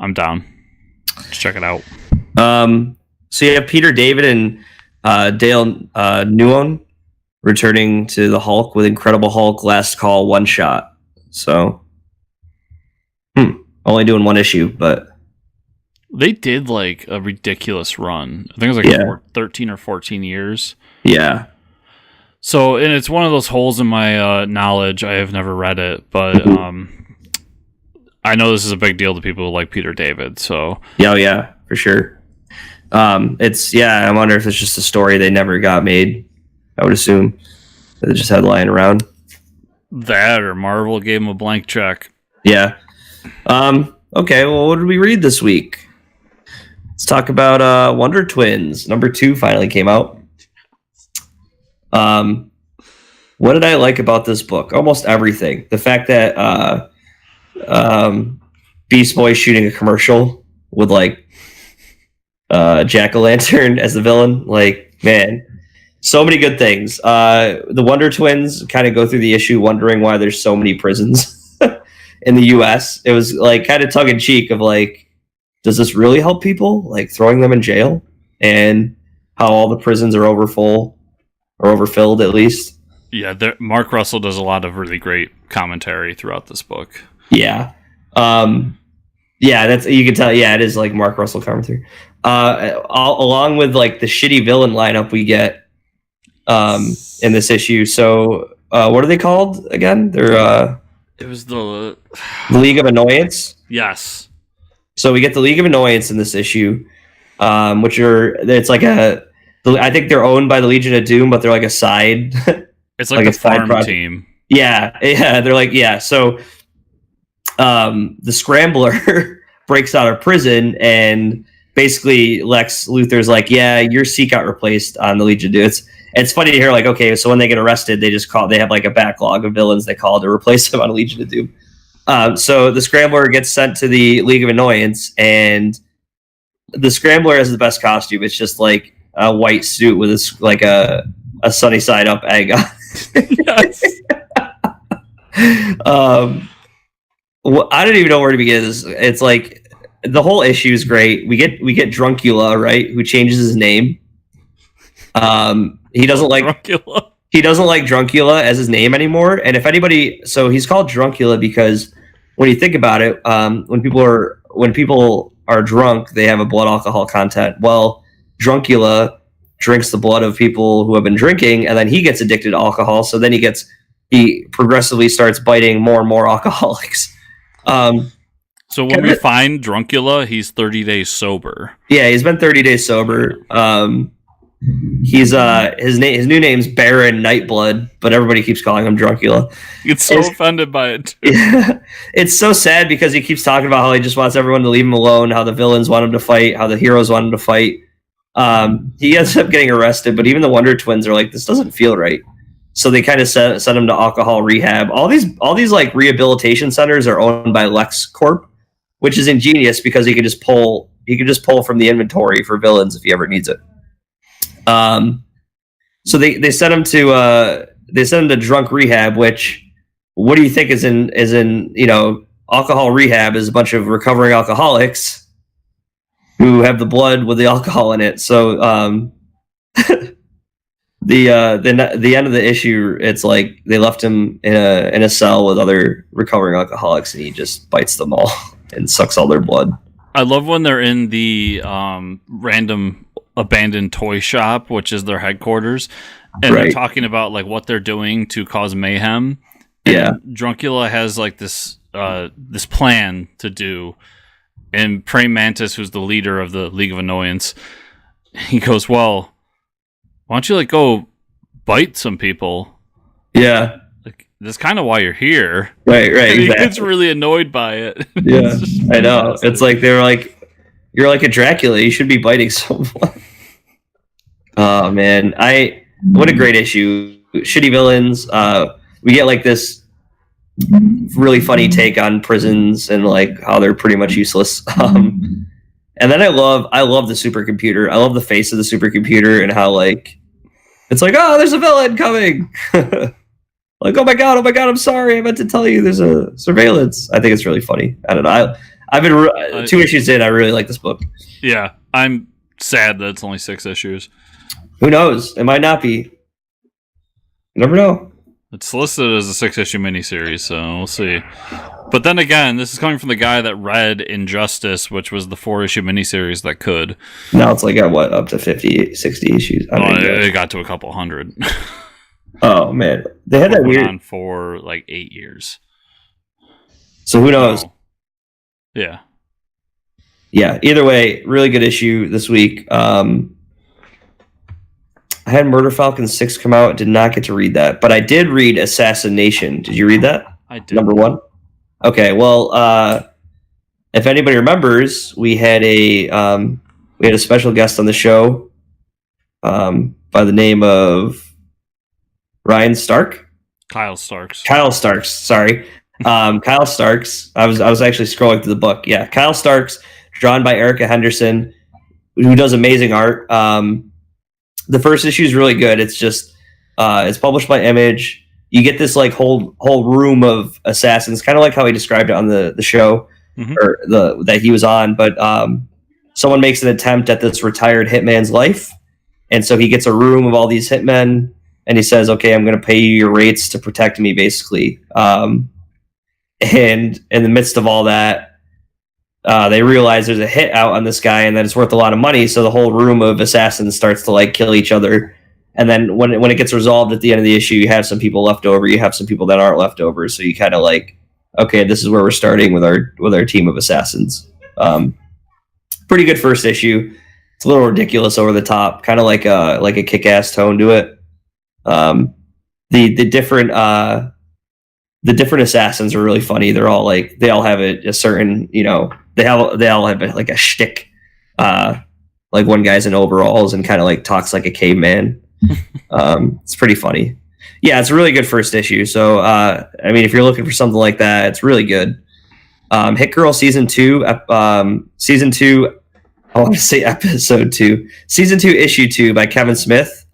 I'm down. Let's check it out. So you have Peter David and Dale Nguyen returning to the Hulk with Incredible Hulk Last Call one shot. So, only doing one issue, but. They did like a ridiculous run. I think it was like 13 or 14 years. Yeah. So, and it's one of those holes in my knowledge. I have never read it, but I know this is a big deal to people like Peter David. So, yeah, for sure. I wonder if it's just a story they never got made. I would assume they just had lying around. That or Marvel gave him a blank check. Yeah. Okay. Well, what did we read this week? Let's talk about Wonder Twins. Number 2 finally came out. What did I like about this book? Almost everything. The fact that Beast Boy shooting a commercial with like Jack-o'-lantern as the villain. Like, man, so many good things. The Wonder Twins kind of go through the issue wondering why there's so many prisons in the US. It was like kind of tongue in cheek of like, does this really help people? Like throwing them in jail, and how all the prisons are overfilled at least. Yeah, Mark Russell does a lot of really great commentary throughout this book. Yeah. That's, you can tell. Yeah, it is like Mark Russell commentary. Along with like the shitty villain lineup we get in this issue. So what are they called again? They're it was the League of Annoyance. Yes. So we get the League of Annoyance in this issue, which it's like I think they're owned by the Legion of Doom, but they're like a side. It's like a farm team. Yeah, they're like, yeah. So the Scrambler breaks out of prison, and basically Lex Luthor's like, yeah, your seat got replaced on the Legion of Doom. It's funny to hear, like, okay, so when they get arrested, they have like a backlog of villains they call to replace them on Legion of Doom. So the Scrambler gets sent to the League of Annoyance, and the Scrambler has the best costume. It's just like a white suit with a sunny side up egg on. Yes. I don't even know where to begin this. It's like the whole issue is great. We get Druncula, right, who changes his name. He doesn't like Druncula. He doesn't like Druncula as his name anymore. And if anybody, so he's called Druncula because when you think about it, when people are drunk, they have a blood alcohol content. Well, Druncula drinks the blood of people who have been drinking, and then he gets addicted to alcohol. So then he progressively starts biting more and more alcoholics. So when we find Druncula, he's 30 days sober. Yeah, he's been 30 days sober. He's his new name's Baron Nightblood, but everybody keeps calling him Druncula. It's so offended by it too. Yeah, it's so sad because he keeps talking about how he just wants everyone to leave him alone, how the villains want him to fight, how the heroes want him to fight. He ends up getting arrested, but even the Wonder Twins are like, this doesn't feel right. So they kind of sent him to alcohol rehab. All these like rehabilitation centers are owned by Lex Corp, which is ingenious because he could just pull from the inventory for villains if he ever needs it. So they sent him to drunk rehab, which, what do you think is in alcohol rehab is a bunch of recovering alcoholics who have the blood with the alcohol in it. So the end of the issue, it's like they left him in a cell with other recovering alcoholics, and he just bites them all and sucks all their blood. I love when they're in the random abandoned toy shop, which is their headquarters, and they're talking about like what they're doing to cause mayhem. And Druncula has like this plan to do, and Praying Mantis, who's the leader of the League of Annoyance, he goes, well, why don't you like go bite some people? Yeah, like that's kind of why you're here. Right. And he gets really annoyed by it. Yeah, I know. It's like they're like, you're like a Dracula. You should be biting someone. Oh man, what a great issue. Shitty villains. We get like this really funny take on prisons and like how they're pretty much useless. And then I love the supercomputer. I love the face of the supercomputer and how like it's like, oh, there's a villain coming. Like, oh my god, I'm sorry, I meant to tell you there's a surveillance. I think it's really funny. I don't know. I've been 2 issues in. I really like this book. Yeah, I'm sad that it's only 6 issues. Who knows? It might not be. You never know. It's listed as a 6-issue miniseries, so we'll see. But then again, this is coming from the guy that read Injustice, which was the 4-issue miniseries that could. Now it's like at what, up to 50, 60 issues? It got to a couple hundred. Oh man, they had that weird on for like 8 years. So who knows? Yeah. Either way, really good issue this week. I had Murder Falcon 6 come out. Did not get to read that, but I did read Assassination. Did you read that? I did. Number 1. Okay, well, if anybody remembers, we had a special guest on the show by the name of Ryan Stark. Kyle Starks. Sorry. Kyle Starks. I was actually scrolling through the book. Yeah, Kyle Starks, drawn by Erica Henderson, who does amazing art. The first issue is really good. It's just it's published by Image. you get this like whole room of assassins, kind of like how he described it on the show or that he was on. But someone makes an attempt at this retired hitman's life, and so he gets a room of all these hitmen, and he says, "Okay, I'm going to pay you your rates to protect me," basically. And in the midst of all that, they realize there's a hit out on this guy and that it's worth a lot of money. So the whole room of assassins starts to like kill each other. And then when it gets resolved at the end of the issue, you have some people left over. You have some people that aren't left over. So you kind of like, okay, this is where we're starting with our team of assassins. Pretty good first issue. It's a little ridiculous, over the top, kind of like a kick-ass tone to it. The different assassins are really funny. They're all like, they all have a certain, they all have like a shtick. Like one guy's in overalls and kind of like talks like a caveman. It's pretty funny. Yeah, it's a really good first issue. So, I mean, if you're looking for something like that, it's really good. Hit Girl season 2, I want to say episode 2, season 2, issue 2 by Kevin Smith.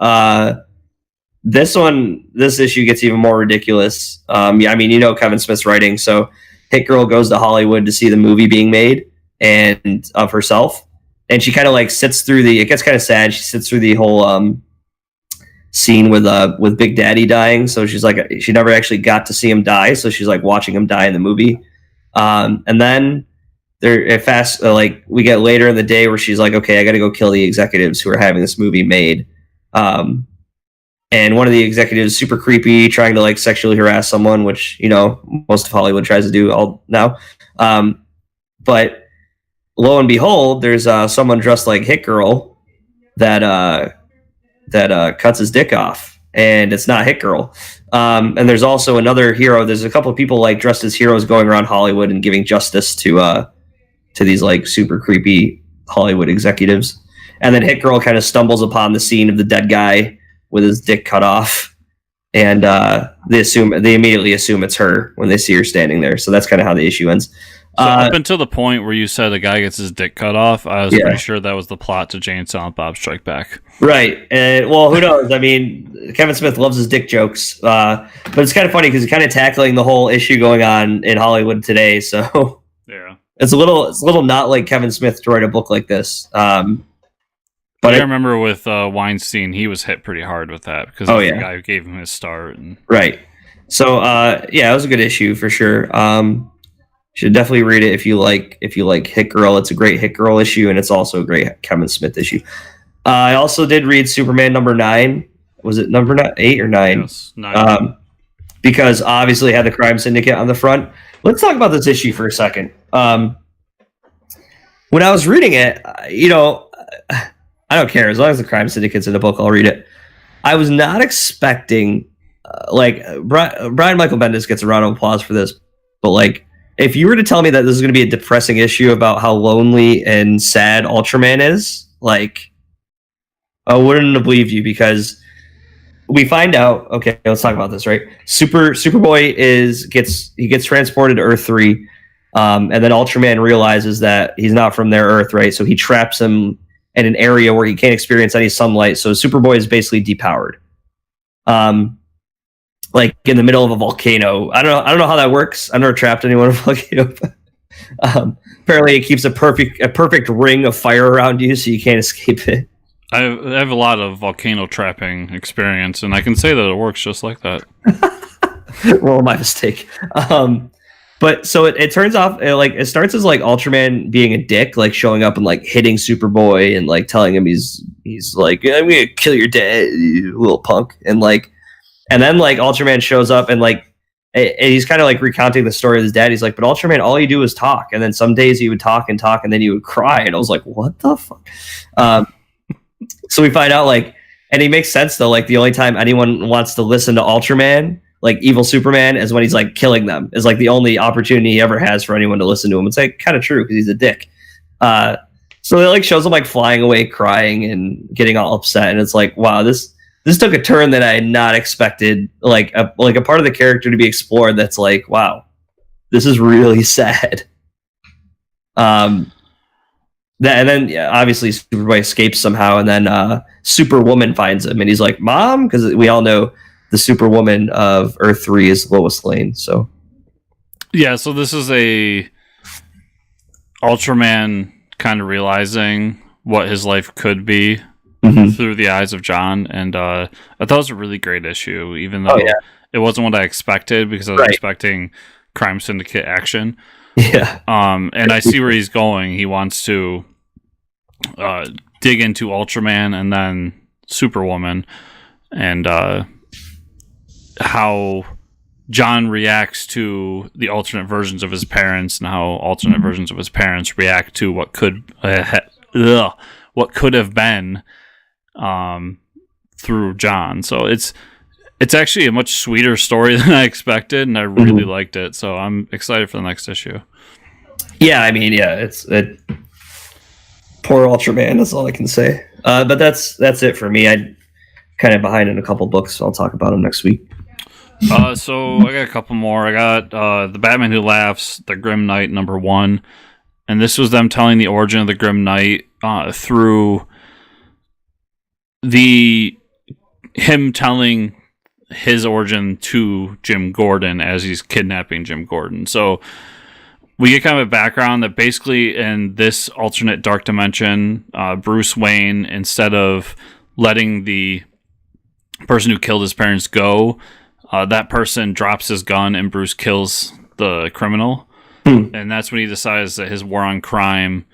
This issue gets even more ridiculous. Yeah, I mean, Kevin Smith's writing, so Hit Girl goes to Hollywood to see the movie being made and of herself, and she kind of like sits through it gets kind of sad. She sits through the whole scene with Big Daddy dying. So she's like, she never actually got to see him die, so she's like watching him die in the movie. And then we get later in the day where she's like, okay, I got to go kill the executives who are having this movie made. And one of the executives is super creepy, trying to like sexually harass someone, which, most of Hollywood tries to do all now. But lo and behold, there's someone dressed like Hit Girl that cuts his dick off, and it's not Hit Girl. And there's also another hero. There's a couple of people like dressed as heroes going around Hollywood and giving justice to these like super creepy Hollywood executives. And then Hit Girl kind of stumbles upon the scene of the dead guy with his dick cut off, and they immediately assume it's her when they see her standing there. So that's kind of how the issue ends. So up until the point where you said a guy gets his dick cut off, I was pretty sure that was the plot to Jay and Silent Bob Strike Back. Right. Well, who knows? I mean, Kevin Smith loves his dick jokes, but it's kind of funny because he's kind of tackling the whole issue going on in Hollywood today. So yeah, it's a little not like Kevin Smith to write a book like this. But I remember with Weinstein, he was hit pretty hard with that because the guy who gave him his start. Right. So it was a good issue for sure. Should definitely read it if you like Hit Girl. It's a great Hit Girl issue, and it's also a great Kevin Smith issue. I also did read Superman number 9. Was it number 8 or 9? Yes, 9. Because obviously it had the Crime Syndicate on the front. Let's talk about this issue for a second. When I was reading it, I don't care. As long as the Crime Syndicate's in the book, I'll read it. I was not expecting, Brian Michael Bendis gets a round of applause for this, but like, if you were to tell me that this is going to be a depressing issue about how lonely and sad Ultraman is, like, I wouldn't have believed you, because we find out. Okay, let's talk about this. Right, Superboy gets transported to Earth 3, and then Ultraman realizes that he's not from their Earth, right? So he traps him in an area where he can't experience any sunlight. So Superboy is basically depowered. Like in the middle of a volcano. I don't know how that works. I've never trapped anyone in a volcano. Apparently, it keeps a perfect ring of fire around you, so you can't escape it. I have a lot of volcano trapping experience, and I can say that it works just like that. Well, my mistake. But so it turns off. It starts as like Ultraman being a dick, like showing up and like hitting Superboy and like telling him he's like, I'm gonna kill your dad, you little punk, and then like Ultraman shows up and like he's kind of like recounting the story of his dad. He's like, but Ultraman, all you do is talk. And then some days he would talk and talk, and then he would cry. And I was like, what the fuck? So we find out and he makes sense though. Like the only time anyone wants to listen to Ultraman, like evil Superman, is when he's like killing them. Is like the only opportunity he ever has for anyone to listen to him. It's like kind of true because he's a dick. So it like shows him like flying away, crying and getting all upset. And it's like, wow, this took a turn that I had not expected, like a part of the character to be explored that's like, wow, this is really sad. And then obviously Superboy escapes somehow, and then Superwoman finds him, and he's like, Mom, because we all know the Superwoman of Earth 3 is Lois Lane. So yeah, so this is a Ultraman kind of realizing what his life could be through the eyes of John, and I thought it was a really great issue, even though it wasn't what I expected, because I was expecting crime syndicate action. Yeah. And I see where he's going. He wants to dig into Ultraman and then Superwoman, and how John reacts to the alternate versions of his parents, and how alternate versions of his parents react to what could have been through John. So it's actually a much sweeter story than I expected, and I really liked it. So I'm excited for the next issue. Yeah, I mean, it's poor Ultraman. That's all I can say. But that's it for me. I'm kind of behind in a couple books, so I'll talk about them next week. So I got a couple more. I got The Batman Who Laughs, The Grim Knight #1, and this was them telling the origin of the Grim Knight through him telling his origin to Jim Gordon as he's kidnapping Jim Gordon. So we get kind of a background that basically in this alternate dark dimension, Bruce Wayne, instead of letting the person who killed his parents go, that person drops his gun and Bruce kills the criminal. And that's when he decides that his war on crime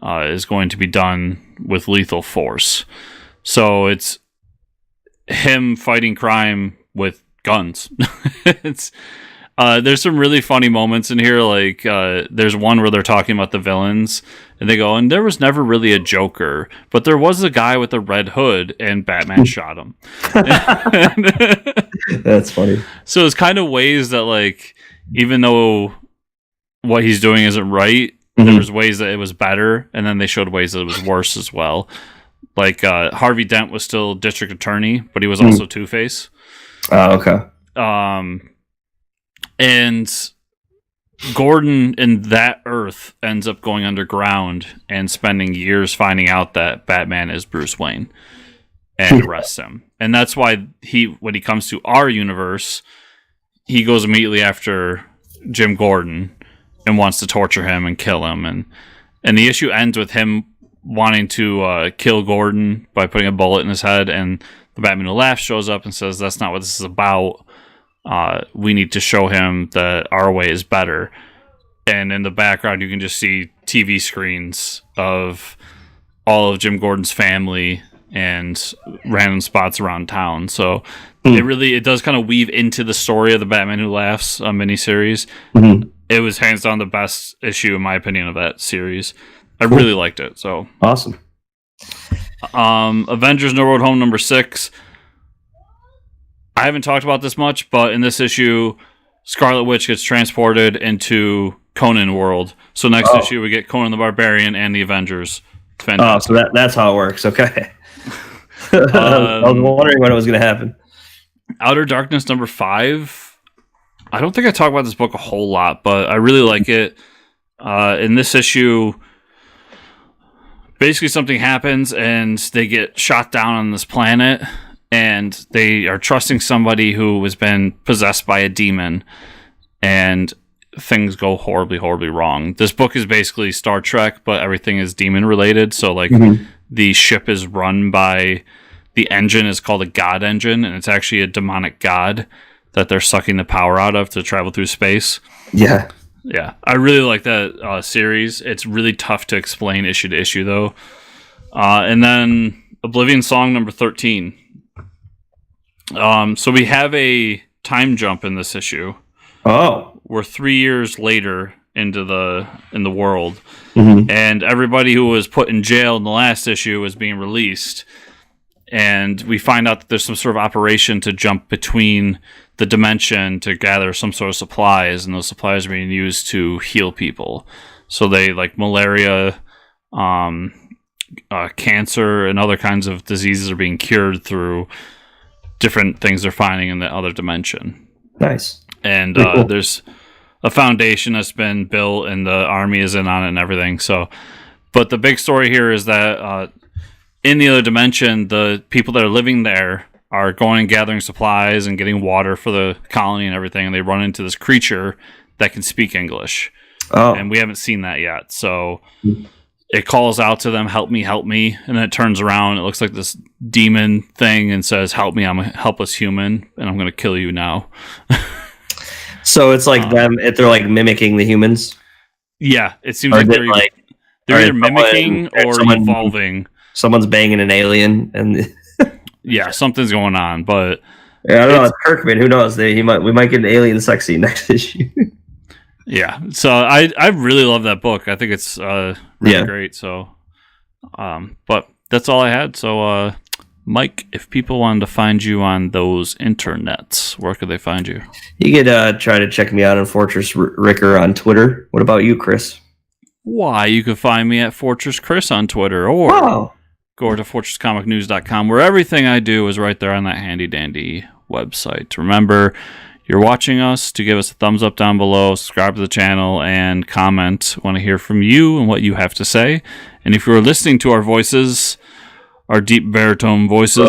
is going to be done with lethal force. So it's him fighting crime with guns. There's some really funny moments in here. Like there's one where they're talking about the villains, and they go, and there was never really a Joker, but there was a guy with a red hood, and Batman shot him. That's funny. So it's kind of ways that, like, even though what he's doing isn't right, there was ways that it was better, and then they showed ways that it was worse as well. Like Harvey Dent was still district attorney, but he was also Two-Face. Oh, okay. And Gordon in that Earth ends up going underground and spending years finding out that Batman is Bruce Wayne and arrests him. And that's why when he comes to our universe, he goes immediately after Jim Gordon and wants to torture him and kill him. And the issue ends with him wanting to kill Gordon by putting a bullet in his head, and the Batman Who Laughs shows up and says, that's not what this is about. We need to show him that our way is better. And in the background, you can just see TV screens of all of Jim Gordon's family and random spots around town. So it does kind of weave into the story of the Batman Who Laughs miniseries. It was hands down the best issue, in my opinion, of that series. I really liked it. So awesome. Avengers No Road Home #6. I haven't talked about this much, but in this issue, Scarlet Witch gets transported into Conan world. So next issue, we get Conan the Barbarian and the Avengers. It's fantastic. So that's how it works. Okay. I was wondering when it was going to happen. Outer Darkness #5. I don't think I talk about this book a whole lot, but I really like it. In this issue, basically something happens and they get shot down on this planet, and they are trusting somebody who has been possessed by a demon, and things go horribly, horribly wrong. This book is basically Star Trek, but everything is demon related. So like the ship is run by, the engine is called a god engine, and it's actually a demonic god that they're sucking the power out of to travel through space. Yeah. Yeah, I really like that series. It's really tough to explain issue to issue, though. And then Oblivion Song #13. So we have a time jump in this issue. Oh, we're 3 years later in the world, and everybody who was put in jail in the last issue is being released. And we find out that there's some sort of operation to jump between the dimension to gather some sort of supplies, and those supplies are being used to heal people. So they, like malaria, cancer, and other kinds of diseases are being cured through different things they're finding in the other dimension. Nice. And cool. There's a foundation that's been built, and the army is in on it and everything. So, but the big story here is that in the other dimension, the people that are living there are going and gathering supplies and getting water for the colony and everything, and they run into this creature that can speak English. Oh. And we haven't seen that yet. So it calls out to them, help me, and then it turns around. It looks like this demon thing and says, help me, I'm a helpless human, and I'm going to kill you now. So it's like they're like mimicking the humans? Yeah, it seems like they're either mimicking or evolving. Someone's banging an alien, and yeah, something's going on. But yeah, I don't know. It's Kirkman. Who knows? We might get an alien sex scene next issue. Yeah, so I really love that book. I think it's really great. So, but that's all I had. So, Mike, if people wanted to find you on those internets, where could they find you? You could try to check me out on Fortress Ricker on Twitter. What about you, Chris? Why, you can find me at Fortress Chris on Twitter, or go to fortresscomicnews.com, where everything I do is right there on that handy dandy website. Remember, you're watching us, to give us a thumbs up down below, subscribe to the channel, and comment. I want to hear from you and what you have to say. And if you're listening to our voices, our deep baritone voices,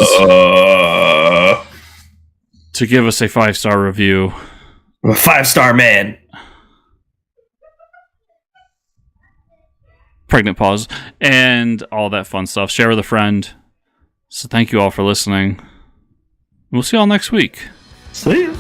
to give us a 5-star review. I'm a 5-star man. Pregnant pause. And all that fun stuff. Share with a friend. So thank you all for listening. We'll see you all next week. See you.